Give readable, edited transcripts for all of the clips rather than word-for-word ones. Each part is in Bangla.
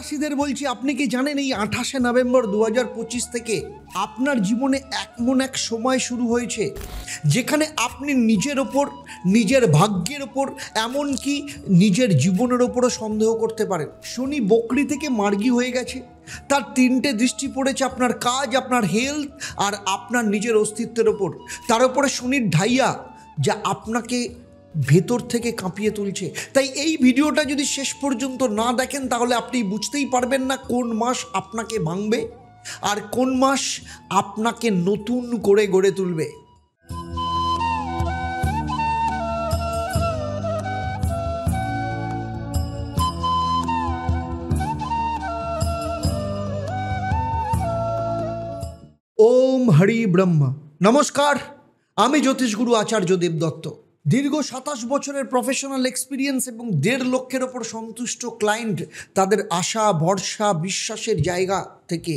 রাশিদের বলছি, আপনি কি জানেন এই 28শে নভেম্বর 2025 থেকে আপনার জীবনে এমন এক সময় শুরু হয়েছে যেখানে আপনি নিজের ওপর, নিজের ভাগ্যের ওপর, এমনকি নিজের জীবনের ওপরও সন্দেহ করতে পারেন। শনি বকরি থেকে মার্গী হয়ে গেছে, তার 3টে দৃষ্টি পড়েছে আপনার কাজ, আপনার হেলথ আর আপনার নিজের অস্তিত্বের ওপর। তার উপরে শনির ঢাইয়া, যা আপনাকে ভেতর থেকে কাঁপিয়ে তুলছে। তাই এই ভিডিওটা যদি শেষ পর্যন্ত না দেখেন তাহলে আপনি বুঝতেই পারবেন না কোন মাস আপনাকে ভাঙবে আর কোন মাস আপনাকে নতুন করে গড়ে তুলবে। ওম হরি ব্রহ্মা। নমস্কার, আমি জ্যোতিষগুরু আচার্য দেবদত্ত। দীর্ঘ 27 বছরের প্রফেশনাল এক্সপিরিয়েন্স এবং 1.5 লক্ষের ওপর সন্তুষ্ট ক্লায়েন্ট, তাদের আশা, ভরসা, বিশ্বাসের জায়গা থেকে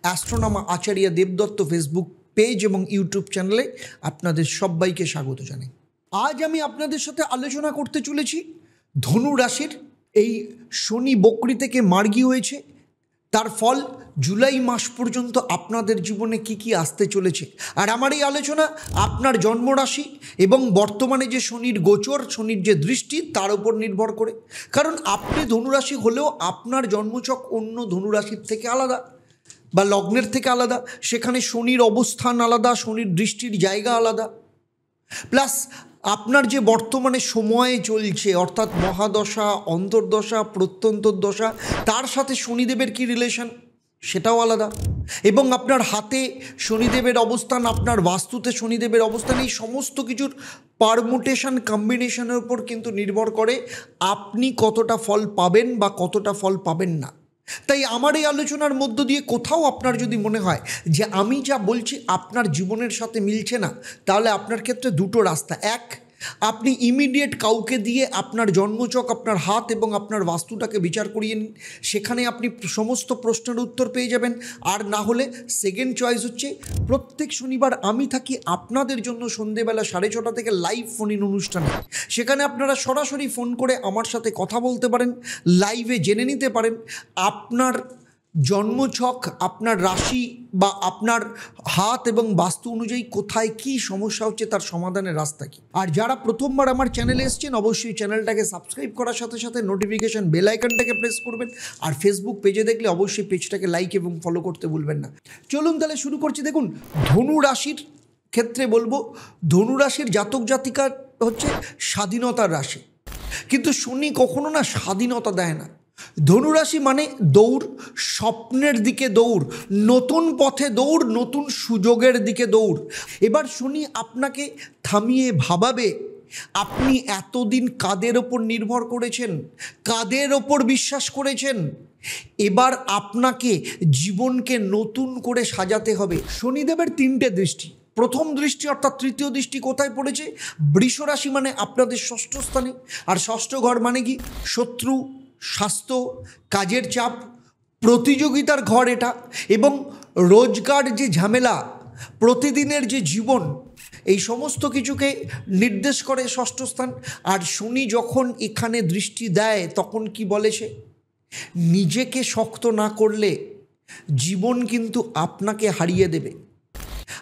অ্যাস্ট্রোনমার আচার্য দেবদত্ত ফেসবুক পেজ এবং ইউটিউব চ্যানেলে আপনাদের সবাইকে স্বাগত জানাই। আজ আমি আপনাদের সাথে আলোচনা করতে চলেছি ধনু রাশির এই শনি বকরি থেকে মার্গী হয়েছে, তার ফল জুলাই মাস পর্যন্ত আপনাদের জীবনে কি কি আসতে চলেছে। আর আমার এই আলোচনা আপনার জন্মরাশি এবং বর্তমানে যে শনির গোচর, শনির যে দৃষ্টি, তার উপর নির্ভর করে। কারণ আপনি ধনুরাশি হলেও আপনার জন্মছক অন্য ধনুরাশির থেকে আলাদা বা লগ্নের থেকে আলাদা, সেখানে শনির অবস্থান আলাদা, শনির দৃষ্টির জায়গা আলাদা। প্লাস আপনার যে বর্তমানে সময়ে চলছে, অর্থাৎ মহাদশা, অন্তর্দশা, প্রত্যন্তর্দশা, তার সাথে শনিদেবের কি রিলেশন সেটাও আলাদা। এবং আপনার হাতে শনিদেবের অবস্থান, আপনার বাস্তুতে শনিদেবের অবস্থান, এই সমস্ত কিছুর পারমুটেশন, কম্বিনেশনের উপর কিন্তু নির্ভর করে আপনি কতটা ফল পাবেন বা কতটা ফল পাবেন না। তাই আমার এই আলোচনার মধ্য দিয়ে কোথাও আপনার যদি মনে হয় যে আমি যা বলছি আপনার জীবনের সাথে মিলছে না, তাহলে আপনার ক্ষেত্রে দুটো রাস্তা। এক, আপনি ইমিডিয়েট কাউকে দিয়ে আপনার জন্মছক, আপনার হাত এবং আপনার বাস্তুটাকে বিচার করিয়ে নিন, সেখানে আপনি সমস্ত প্রশ্নের উত্তর পেয়ে যাবেন। আর না হলে সেকেন্ড চয়েস হচ্ছে, প্রত্যেক শনিবার আমি থাকি আপনাদের জন্য সন্ধেবেলা 6:30 থেকে লাইভ ফোন ইন অনুষ্ঠানে। সেখানে আপনারা সরাসরি ফোন করে আমার সাথে কথা বলতে পারেন, লাইভে জেনে নিতে পারেন আপনার জন্মছক, আপনার রাশি বা আপনার হাত এবং বাস্তু অনুযায়ী কোথায় কি সমস্যা হচ্ছে, তার সমাধানের রাস্তা কি। আর যারা প্রথমবার আমার চ্যানেলে এসেছেন, অবশ্যই চ্যানেলটাকে সাবস্ক্রাইব করার সাথে সাথে নোটিফিকেশন বেল আইকনটাকে প্রেস করবেন। আর ফেসবুক পেজে দেখলে অবশ্যই পেজটাকে লাইক এবং ফলো করতে ভুলবেন না। চলুন তাহলে শুরু করছি। দেখুন, ধনু রাশির ক্ষেত্রে বলবো, ধনু রাশির জাতক জাতিকা হচ্ছে স্বাধীনতার রাশি, কিন্তু শনি কখনো না স্বাধীনতা দেয় না। ধনুরাশি মানে দৌড়, স্বপ্নের দিকে দৌড়, নতুন পথে দৌড়, নতুন সুযোগের দিকে দৌড়। এবার শনি আপনাকে থামিয়ে ভাবাবে আপনি এতদিন কাদের ওপর নির্ভর করেছেন, কাদের ওপর বিশ্বাস করেছেন। এবার আপনাকে জীবনকে নতুন করে সাজাতে হবে। শনিদেবের 3টে দৃষ্টি, প্রথম দৃষ্টি অর্থাৎ তৃতীয় দৃষ্টি কোথায় পড়েছে? বৃষ রাশি মানে আপনাদের ষষ্ঠ স্থানে। আর ষষ্ঠ ঘর মানে কি? শত্রু, স্বাস্থ্য, কাজের চাপ, প্রতিযোগিতার ঘর এটা। এবং রোজগার যে ঝামেলা, প্রতিদিনের যে জীবন, এই সমস্ত কিছুকে নির্দেশ করে ষষ্ঠ স্থান। আর শনি যখন এখানে দৃষ্টি দেয় তখন কি বলেছে? নিজেকে শক্ত না করলে জীবন কিন্তু আপনাকে হারিয়ে দেবে।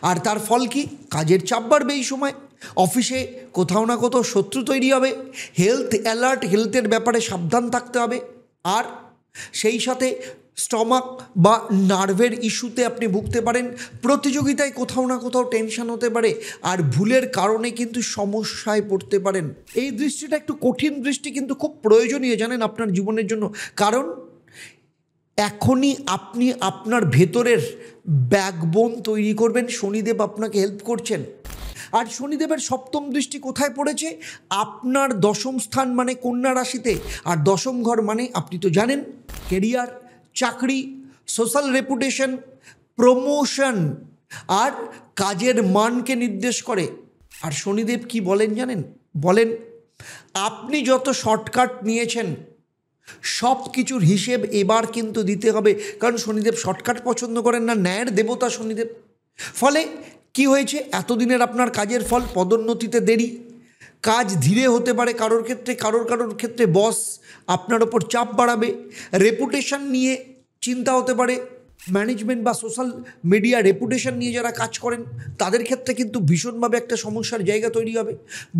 আর তার ফল কি? কাজের চাপ বাড়বে এই সময়, অফিসে কোথাও না কোথাও শত্রু তৈরি হবে, হেলথ অ্যালার্ট, হেলথের ব্যাপারে সাবধান থাকতে হবে। আর সেই সাথে স্টমাক বা নার্ভের ইস্যুতে আপনি ভুগতে পারেন, প্রতিযোগিতায় কোথাও না কোথাও টেনশন হতে পারে, আর ভুলের কারণে কিন্তু সমস্যায় পড়তে পারেন। এই দৃষ্টিটা একটু কঠিন দৃষ্টি, কিন্তু খুব প্রয়োজনীয় জানেন আপনার জীবনের জন্য। কারণ এখনই আপনি আপনার ভেতরের ব্যাকবোন তৈরি করবেন, শনিদেব আপনাকে হেল্প করছেন। আর শনিদেবের সপ্তম দৃষ্টি কোথায় পড়েছে? আপনার দশম স্থান মানে কন্যা রাশিতে। আর দশম ঘর মানে আপনি তো জানেন, কেরিয়ার, চাকরি, সোশ্যাল রেপুটেশন, প্রমোশন আর কাজের মানকে নির্দেশ করে। আর শনিদেব কি বলেন জানেন? বলেন, আপনি যত শর্টকাট নিয়েছেন সব কিছুর হিসেব এবার কিন্তু দিতে হবে। কারণ শনিদেব শর্টকাট পছন্দ করেন না, ন্যায়ের দেবতা শনিদেব। ফলে কি হয়েছে? এতদিনের আপনার কাজের ফল, পদোন্নতিতে দেরি, কাজ ধীরে হতে পারে কারোর ক্ষেত্রে বস আপনার ওপর চাপ বাড়াবে, রেপুটেশন নিয়ে চিন্তা হতে পারে। ম্যানেজমেন্ট বা সোশ্যাল মিডিয়া রেপুটেশন নিয়ে যারা কাজ করেন তাদের ক্ষেত্রে কিন্তু ভীষণভাবে একটা সমস্যার জায়গা তৈরি হবে।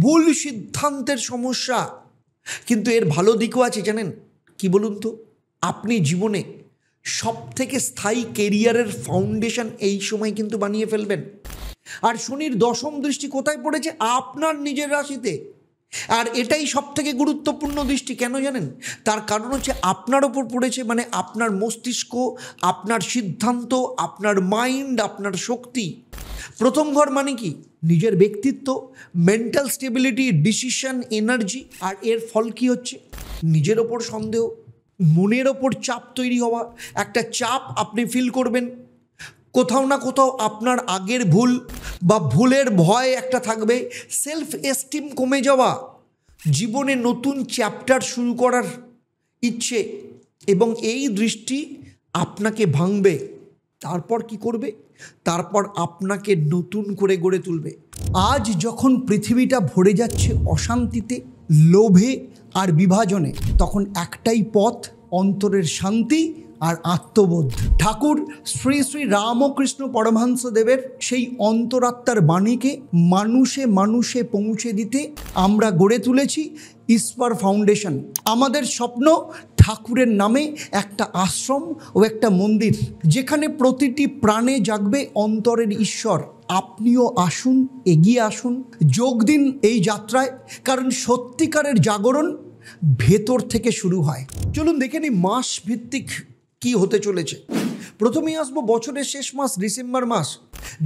ভুল সিদ্ধান্তের সমস্যা, কিন্তু এর ভালো দিকও আছে জানেন কি বলুন তো, আপনি জীবনে সব থেকে স্থায়ী কেরিয়ারের ফাউন্ডেশন এই সময় কিন্তু বানিয়ে ফেলবেন। আর শনির দশম দৃষ্টি কোথায় পড়েছে? আপনার নিজের রাশিতে। আর এটাই সব থেকে গুরুত্বপূর্ণ দৃষ্টি, কেন জানেন? তার কারণ হচ্ছে আপনার ওপর পড়েছে, মানে আপনার মস্তিষ্ক, আপনার সিদ্ধান্ত, আপনার মাইন্ড, আপনার শক্তি। প্রথম ঘর মানে কি? নিজের ব্যক্তিত্ব, মেন্টাল স্টেবিলিটি, ডিসিশন, এনার্জি। আর এর ফল কি হচ্ছে? নিজের ওপর সন্দেহ, মনের ওপর চাপ তৈরি হওয়া, একটা চাপ আপনি ফিল করবেন। কোথাও না কোথাও আপনার আগের ভুল বা ভুলের ভয় একটা থাকবে, সেলফ এস্টিম কমে যাওয়া, জীবনে নতুন চ্যাপ্টার শুরু করার ইচ্ছে, এবং এই দৃষ্টি আপনাকে ভাঙবে। তারপর কি করবে? তারপর আপনাকে নতুন করে গড়ে তুলবে। আজ যখন পৃথিবীটা ভরে যাচ্ছে অশান্তিতে, লোভে আর বিভাজনে, তখন একটাই পথ, অন্তরের শান্তি আর আত্মবোধ। ঠাকুর শ্রী শ্রী রামকৃষ্ণ পরমহংসদেবের সেই অন্তরাত্মার বাণীকে মানুষে মানুষে পৌঁছে দিতে আমরা গড়ে তুলেছি ঈশ্বর ফাউন্ডেশন। আমাদের স্বপ্ন ঠাকুরের নামে একটা আশ্রম ও একটা মন্দির, যেখানে প্রতিটি প্রাণে জাগবে অন্তরের ঈশ্বর। আপনিও আসুন, এগিয়ে আসুন, যোগ দিন এই যাত্রায়, কারণ সত্যিকারের জাগরণ ভেতর থেকে শুরু হয়। চলুন দেখে নিই মাস ভিত্তিক কি হতে চলেছে। প্রথমেই আসবো বছরের শেষ মাস ডিসেম্বর মাস।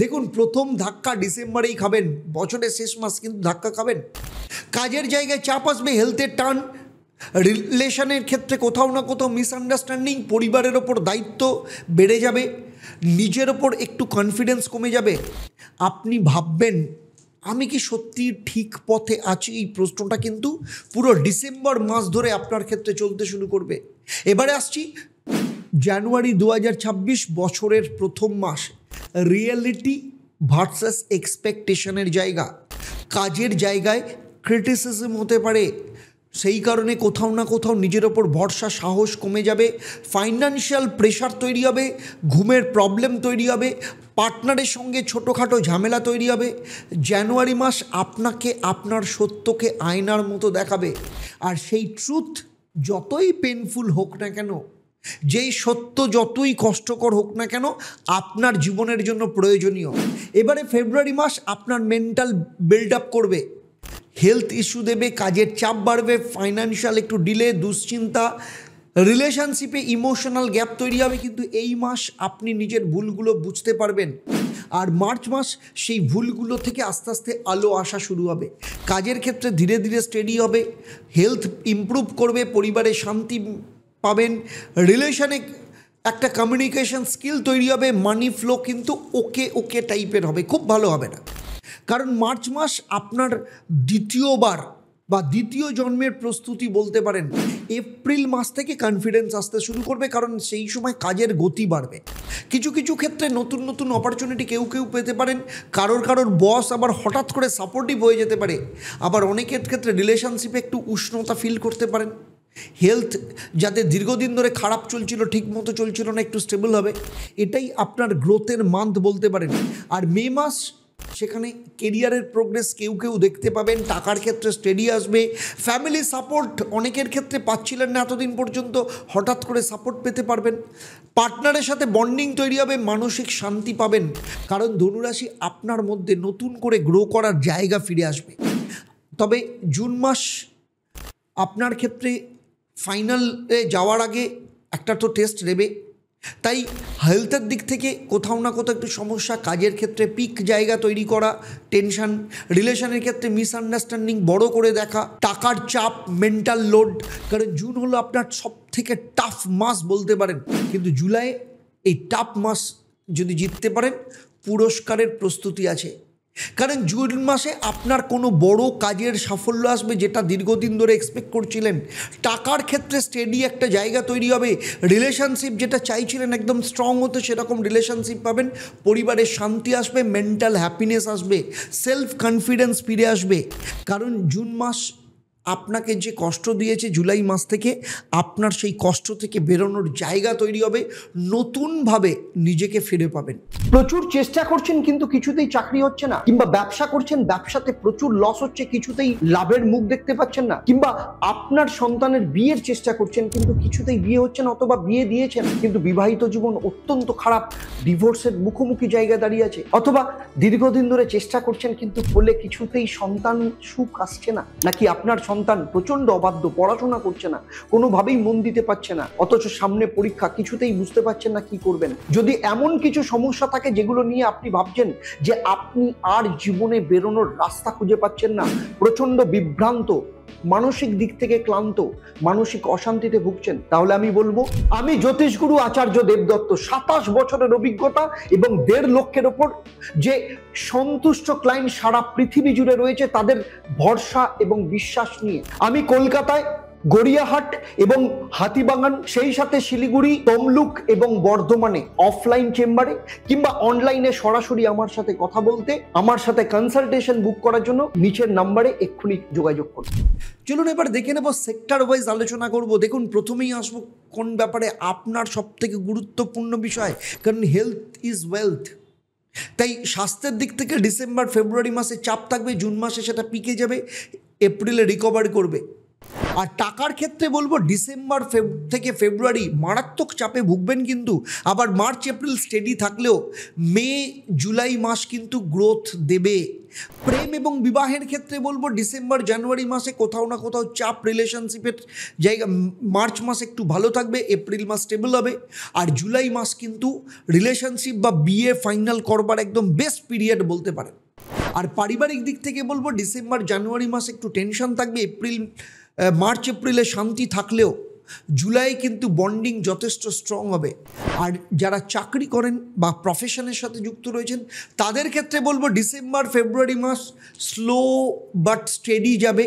দেখুন, প্রথম ধাক্কা ডিসেম্বরেই খাবেন, বছরের শেষ মাস কিন্তু ধাক্কা খাবেন। কাজের জায়গায় চাপ আসবে, হেলথের টান, রিলেশনের ক্ষেত্রে কোথাও না কোথাও মিসআন্ডারস্ট্যান্ডিং, পরিবারের ওপর দায়িত্ব বেড়ে যাবে, নিজের ওপর একটু কনফিডেন্স কমে যাবে। আপনি ভাববেন আমি কি সত্যি ঠিক পথে আছি? এই প্রশ্নটা কিন্তু পুরো ডিসেম্বর মাস ধরে আপনার ক্ষেত্রে চলতে শুরু করবে। এবারে আসছি জানুয়ারি 2026, বছরের প্রথম মাস। রিয়েলিটি ভার্সাস এক্সপেকটেশনের জায়গা। কাজের জায়গায় ক্রিটিসিজম হতে পারে, সেই কারণে কোথাও না কোথাও নিজের ওপর ভরসা, সাহস কমে যাবে। ফাইন্যান্সিয়াল প্রেশার তৈরি হবে, ঘুমের প্রবলেম তৈরি হবে, পার্টনারের সঙ্গে ছোটোখাটো ঝামেলা তৈরি হবে। জানুয়ারি মাস আপনাকে আপনার সত্যকে আয়নার মতো দেখাবে, আর সেই ট্রুথ যতই পেনফুল হোক না কেন, যেই সত্য যতই কষ্টকর হোক না কেন, আপনার জীবনের জন্য প্রয়োজনীয়। এবারে ফেব্রুয়ারি মাস আপনার মেন্টাল বিল্ড আপ করবে, হেলথ ইস্যু দেবে, কাজের চাপ বাড়বে, ফাইন্যান্সিয়াল একটু ডিলে, দুশ্চিন্তা, রিলেশনশিপে ইমোশনাল গ্যাপ তৈরি হবে। কিন্তু এই মাস আপনি নিজের ভুলগুলো বুঝতে পারবেন, আর মার্চ মাস সেই ভুলগুলো থেকে আস্তে আস্তে আলো আসা শুরু হবে। কাজের ক্ষেত্রে ধীরে ধীরে স্টেডি হবে, হেলথ ইমপ্রুভ করবে, পরিবারে শান্তি পাবেন, রিলেশনে একটা কমিউনিকেশন স্কিল তৈরি হবে, মানি ফ্লো কিন্তু ওকে ওকে টাইপের হবে, খুব ভালো হবে না। কারণ মার্চ মাস আপনার দ্বিতীয়বার বা দ্বিতীয় জন্মের প্রস্তুতি বলতে পারেন। এপ্রিল মাস থেকে কনফিডেন্স আসতে শুরু করবে, কারণ সেই সময় কাজের গতি বাড়বে। কিছু কিছু ক্ষেত্রে নতুন নতুন অপরচুনিটি কেউ কেউ পেতে পারেন, কারোর বস আবার হঠাৎ করে সাপোর্টিভ হয়ে যেতে পারে, আবার অনেকের ক্ষেত্রে রিলেশনশিপে একটু উষ্ণতা ফিল করতে পারেন। হেলথ যাদের দীর্ঘদিন ধরে খারাপ চলছিল, ঠিক মতো চলছিল না, একটু স্টেবল হবে। এটাই আপনার গ্রোথের মান্থ বলতে পারেন। আর মে মাস, সেখানে কেরিয়ারের প্রোগ্রেস কেউ কেউ দেখতে পাবেন, টাকার ক্ষেত্রে স্টেডি আসবে, ফ্যামিলি সাপোর্ট অনেকের ক্ষেত্রে পাচ্ছিলেন না এতদিন পর্যন্ত, হঠাৎ করে সাপোর্ট পেতে পারবেন, পার্টনারের সাথে বন্ডিং তৈরি হবে, মানসিক শান্তি পাবেন। কারণ ধনুরাশি আপনার মধ্যে নতুন করে গ্রো করার জায়গা ফিরে আসবে। তবে জুন মাস আপনার ক্ষেত্রে ফাইনালে যাওয়ার আগে একটা তো টেস্ট নেবে, তাই হেলথের দিক থেকে কোথাও না কোথাও একটু সমস্যা, কাজের ক্ষেত্রে পিক জায়গা তৈরি করা, টেনশন, রিলেশনের ক্ষেত্রে মিসআন্ডারস্ট্যান্ডিং বড় করে দেখা, টাকার চাপ, মেন্টাল লোড। কারণ জুন হলো আপনার সব থেকে টাফ মাস বলতে পারেন, কিন্তু জুলাই এই টাফ মাস যদি জিততে পারেন, পুরস্কারের প্রস্তুতি আছে। কারণ জুন মাসে আপনার কোনো বড় কাজের সাফল্য আসবে যেটা দীর্ঘদিন ধরে এক্সপেক্ট করছিলেন। টাকার ক্ষেত্রে স্টেডি একটা জায়গা তৈরি হবে। রিলেশনশিপ যেটা চাইছিলেন একদম স্ট্রং হতে, সেরকম রিলেশনশিপ পাবেন। পরিবারের শান্তি আসবে, মেন্টাল হ্যাপিনেস আসবে, সেলফ কনফিডেন্স ফিরে আসবে। কারণ জুন মাস আপনাকে যে কষ্ট দিয়েছে জুলাই মাস থেকে, আপনার সেই কষ্ট থেকে বেরোনোর জায়গা তৈরি হবে, নতুনভাবে নিজেকে ফিরে পাবেন। প্রচুর চেষ্টা করছেন কিন্তু কিছুতেই চাকরি হচ্ছে না, কিংবা ব্যবসা করছেন, ব্যবসাতে প্রচুর লস হচ্ছে, কিছুতেই লাভের মুখ দেখতে পাচ্ছেন না, কিংবা আপনার সন্তানের বিয়ের চেষ্টা করছেন কিন্তু কিছুতেই বিয়ে হচ্ছে না, অথবা বিয়ে দিয়েছেন কিন্তু বিবাহিত জীবন অত্যন্ত খারাপ, ডিভোর্সের মুখোমুখি জায়গা দাঁড়িয়ে আছে, অথবা দীর্ঘদিন ধরে চেষ্টা করছেন কিন্তু বলে কিছুতেই সন্তান সুখ আসছে না, নাকি আপনার সন্তান প্রচন্ড অবাধ্য, পড়াশোনা করছে না, কোনোভাবেই মন দিতে পারছে না, অথচ সামনে পরীক্ষা, কিছুতেই বুঝতে পারছেন না কি করবেন। যদি এমন কিছু সমস্যা থাকে যেগুলো নিয়ে আপনি ভাবছেন যে আপনি আর জীবনে বেরোনোর রাস্তা খুঁজে পাচ্ছেন না, প্রচন্ড বিভ্রান্ত, মানসিক দিক থেকে ক্লান্ত, মানসিক অশান্তিতে ভুগছেন, তাহলে আমি বলবো, আমি জ্যোতিষগুরু আচার্য দেবদত্ত, 27 বছরের অভিজ্ঞতা এবং 1.5 লক্ষের ওপর যে সন্তুষ্ট ক্লায়েন্ট সারা পৃথিবী জুড়ে রয়েছে, তাদের ভরসা এবং বিশ্বাস নিয়ে আমি কলকাতায় গড়িয়াহাট এবং হাতিবাগান, সেই সাথে শিলিগুড়ি, তমলুক এবং বর্ধমানে অফলাইন চেম্বারে কিংবা অনলাইনে সরাসরি আমার সাথে কথা বলতে, আমার সাথে কনসালটেশন বুক করার জন্য নিচের নাম্বারে এক্ষুনি যোগাযোগ করুন। চলুন এবার দেখে নেব, সেক্টর ওয়াইজ আলোচনা করব। দেখুন, প্রথমেই আসবো কোন ব্যাপারে, আপনার সব থেকে গুরুত্বপূর্ণ বিষয়, কারণ হেলথ ইজ ওয়েলথ। তাই স্বাস্থ্যের দিক থেকে ডিসেম্বর ফেব্রুয়ারি মাসে চাপ থাকবে, জুন মাসে সেটা পিকে যাবে, এপ্রিলে রিকভার করবে। আর টাকার ক্ষেত্রে বলবো, ডিসেম্বর থেকে ফেব্রুয়ারি মারাত্মক চাপে ভুগবেন, কিন্তু আবার মার্চ এপ্রিল স্টেডি থাকলেও মে জুলাই মাস কিন্তু গ্রোথ দেবে। প্রেম এবং বিবাহের ক্ষেত্রে বলবো, ডিসেম্বর জানুয়ারি মাসে কোথাও না কোথাও চাপ, রিলেশনশিপের জায়গা, মার্চ মাস একটু ভালো থাকবে, এপ্রিল মাস স্টেবল হবে, আর জুলাই মাস কিন্তু রিলেশনশিপ বা বিয়ে ফাইনাল করবার একদম বেস্ট পিরিয়ড বলতে পারেন। আর পারিবারিক দিক থেকে বলবো, ডিসেম্বর জানুয়ারি মাস একটু টেনশন থাকবে, মার্চ এপ্রিলে শান্তি থাকলেও জুলাই কিন্তু বন্ডিং যথেষ্ট স্ট্রং হবে। আর যারা চাকরি করেন বা প্রফেশনের সাথে যুক্ত রয়েছেন তাদের ক্ষেত্রে বলবো, ডিসেম্বর ফেব্রুয়ারি মাস স্লো বাট স্টেডি যাবে,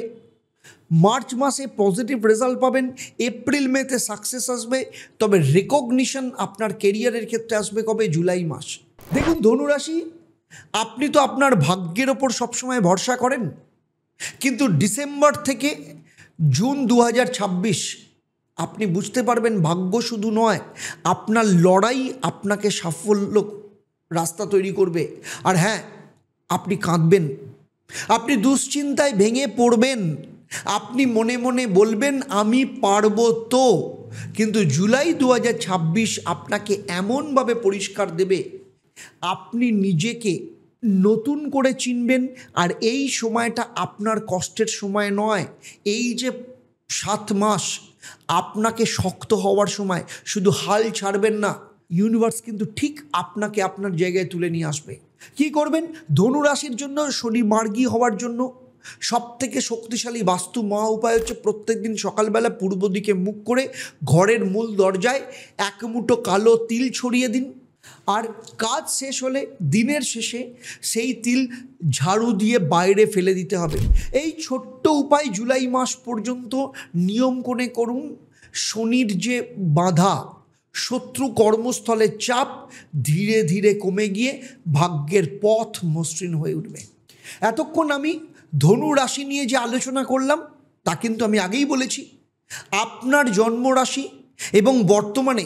মার্চ মাসে পজিটিভ রেজাল্ট পাবেন, এপ্রিল মেতে সাকসেস আসবে, তবে রেকগনিশন আপনার কেরিয়ারের ক্ষেত্রে আসবে কবে, জুলাই মাস। দেখুন ধনুরাশি, আপনি তো আপনার ভাগ্যের ওপর সবসময় ভরসা করেন, কিন্তু ডিসেম্বর থেকে জুন 2026 আপনি বুঝতে পারবেন ভাগ্য শুধু নয়, আপনার লড়াই আপনাকে সাফল্য রাস্তা তৈরি করবে। আর হ্যাঁ, আপনি কাঁদবেন, আপনি দুশ্চিন্তায় ভেঙে পড়বেন, আপনি মনে মনে বলবেন আমি পারবো তো, কিন্তু জুলাই 2026 আপনাকে এমনভাবে পরিষ্কার দেবে, আপনি নিজেকে নতুন করে চিনবেন। আর এই সময়টা আপনার কষ্টের সময় নয়, এই যে 7 মাস আপনাকে শক্ত হওয়ার সময়, শুধু হাল ছাড়বেন না, ইউনিভার্স কিন্তু ঠিক আপনাকে আপনার জায়গায় তুলে নিয়ে আসবে। কি করবেন? ধনুরাশির জন্য শনি মার্গী হওয়ার জন্য সবথেকে শক্তিশালী বাস্তু মহা উপায় হচ্ছে প্রত্যেকদিন সকালবেলা পূর্ব দিকে মুখ করে ঘরের মূল দরজায় এক মুঠো কালো তিল ছড়িয়ে দিন, আর কাজ শেষ হলে দিনের শেষে সেই তিল ঝাড়ু দিয়ে বাইরে ফেলে দিতে হবে। এই ছোট্ট উপায় জুলাই মাস পর্যন্ত নিয়ম করে করুন। শনির যে বাধা, শত্রু কর্মস্থলের চাপ ধীরে ধীরে কমে গিয়ে ভাগ্যের পথ মসৃণ হয়ে উঠবে। এতক্ষণ আমি ধনু রাশি নিয়ে যে আলোচনা করলাম তা কিন্তু আমি আগেই বলেছি, আপনার জন্মরাশি এবং বর্তমানে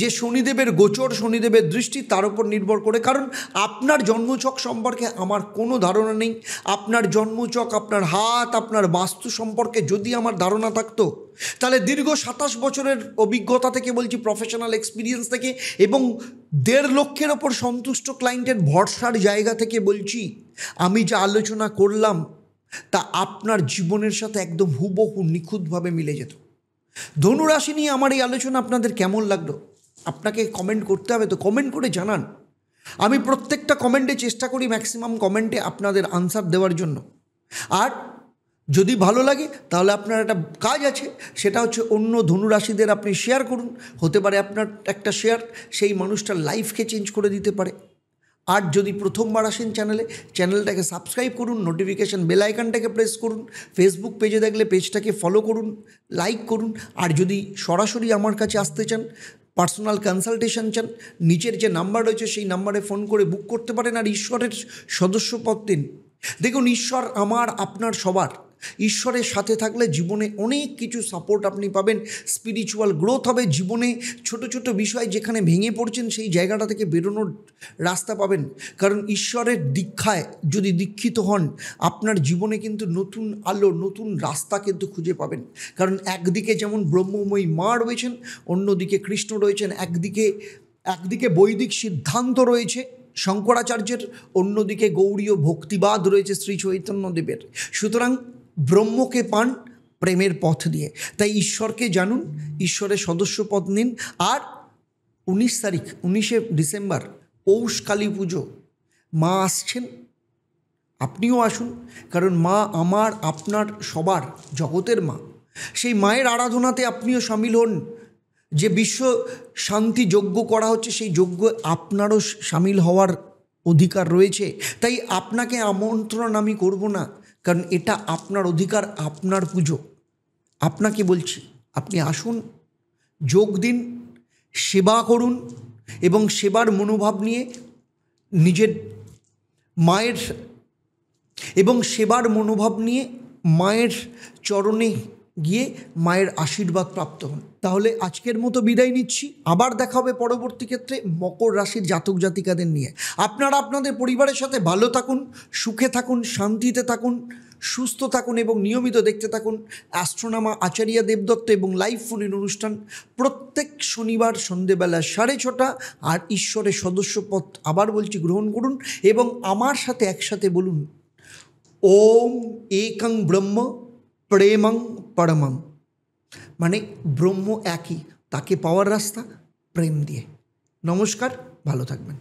যে শনিদেবের গোচর, শনিদেবের দৃষ্টি, তার উপর নির্ভর করে। কারণ আপনার জন্মছক সম্পর্কে আমার কোনো ধারণা নেই। আপনার জন্মছক, আপনার হাত, আপনার বাস্তু সম্পর্কে যদি আমার ধারণা থাকতো, তাহলে দীর্ঘ 27 বছরের অভিজ্ঞতা থেকে বলছি, প্রফেশনাল এক্সপিরিয়েন্স থেকে এবং 1.5 লক্ষের ওপর সন্তুষ্ট ক্লায়েন্টের ভরসার জায়গা থেকে বলছি, আমি যা আলোচনা করলাম তা আপনার জীবনের সাথে একদম হুবহু নিখুঁতভাবে মিলে যেত। ধনুরাশি নিয়ে আমার এই আলোচনা আপনাদের কেমন লাগলো? আপনাকে কমেন্ট করতে হবে, তো কমেন্ট করে জানান। আমি প্রত্যেকটা কমেন্টে চেষ্টা করি ম্যাক্সিমাম কমেন্টে আপনাদের আনসার দেওয়ার জন্য। আর যদি ভালো লাগে তাহলে আপনার একটা কাজ আছে, সেটা হচ্ছে অন্য ধনুরাশিদের আপনি শেয়ার করুন। হতে পারে আপনার একটা শেয়ার সেই মানুষটার লাইফকে চেঞ্জ করে দিতে পারে। আর যদি প্রথমবার আসেন চ্যানেলটাকে সাবস্ক্রাইব করুন, নোটিফিকেশান বেল আইকনটাকে প্রেস করুন, ফেসবুক পেজে দেখলে পেজটাকে ফলো করুন, লাইক করুন। আর যদি সরাসরি আমার কাছে আসতে চান, পার্সোনাল কনসালটেশন চান, নিচের যে নাম্বার রয়েছে সেই নাম্বারে ফোন করে বুক করতে পারেন। আর ঈশ্বরের সদস্যপদ দিন। দেখুন, ঈশ্বর আমার আপনার সবার। ঈশ্বরের সাথে থাকলে জীবনে অনেক কিছু সাপোর্ট আপনি পাবেন, স্পিরিচুয়াল গ্রোথ হবে জীবনে। ছোট ছোট বিষয় যেখানে ভেঙে পড়ছেন সেই জায়গাটা থেকে বেরোনোর রাস্তা পাবেন। কারণ ঈশ্বরের দীক্ষায় যদি দীক্ষিত হন, আপনার জীবনে কিন্তু নতুন আলো, নতুন রাস্তা কিন্তু খুঁজে পাবেন। কারণ একদিকে যেমন ব্রহ্মময়ী মা রয়েছেন, অন্যদিকে কৃষ্ণ রয়েছেন। একদিকে বৈদিক সিদ্ধান্ত রয়েছে শঙ্করাচার্যের, অন্যদিকে গৌড়ীয় ভক্তিবাদ রয়েছে শ্রী চৈতন্যদেবের। সুতরাং ব্রহ্মকে পান প্রেমের পথ দিয়ে। তাই ঈশ্বরকে জানুন, ঈশ্বরের সদস্যপদ নিন। আর 19 ডিসেম্বর পৌষ কালী পুজো, মা আসছেন, আপনিও আসুন। কারণ মা আমার আপনার সবার, জগতের মা। সেই মায়ের আরাধনাতে আপনিও সামিল হন। যে বিশ্ব শান্তি যজ্ঞ করা হচ্ছে, সেই যজ্ঞ আপনারও সামিল হওয়ার অধিকার রয়েছে। তাই আপনাকে আমন্ত্রণ আমি করব না, কারণ এটা আপনার অধিকার, আপনার পুজো। আপনাকে বলছি, আপনি আসুন, যোগ দিন, সেবা করুন এবং সেবার মনোভাব নিয়ে নিজের মায়ের চরণে গিয়ে মায়ের আশীর্বাদ প্রাপ্ত হন। তাহলে আজকের মতো বিদায় নিচ্ছি। আবার দেখা হবে পরবর্তী ক্ষেত্রে মকর রাশির জাতক জাতিকাদের নিয়ে। আপনারা আপনাদের পরিবারের সাথে ভালো থাকুন, সুখে থাকুন, শান্তিতে থাকুন, সুস্থ থাকুন এবং নিয়মিত দেখতে থাকুন অ্যাস্ট্রোনমার আচার্য দেবদত্ত এবং লাইভ ফোন ইন অনুষ্ঠান প্রত্যেক শনিবার সন্ধেবেলা 6:30। আর ঈশ্বরের সদস্যপদ আবার বলছি গ্রহণ করুন এবং আমার সাথে একসাথে বলুন, ওম একং ব্রহ্ম প্রেমং পরমং। মানে ব্রহ্ম একই, তাকে পাওয়ার রাস্তা প্রেম দিয়ে। নমস্কার, ভালো থাকবেন।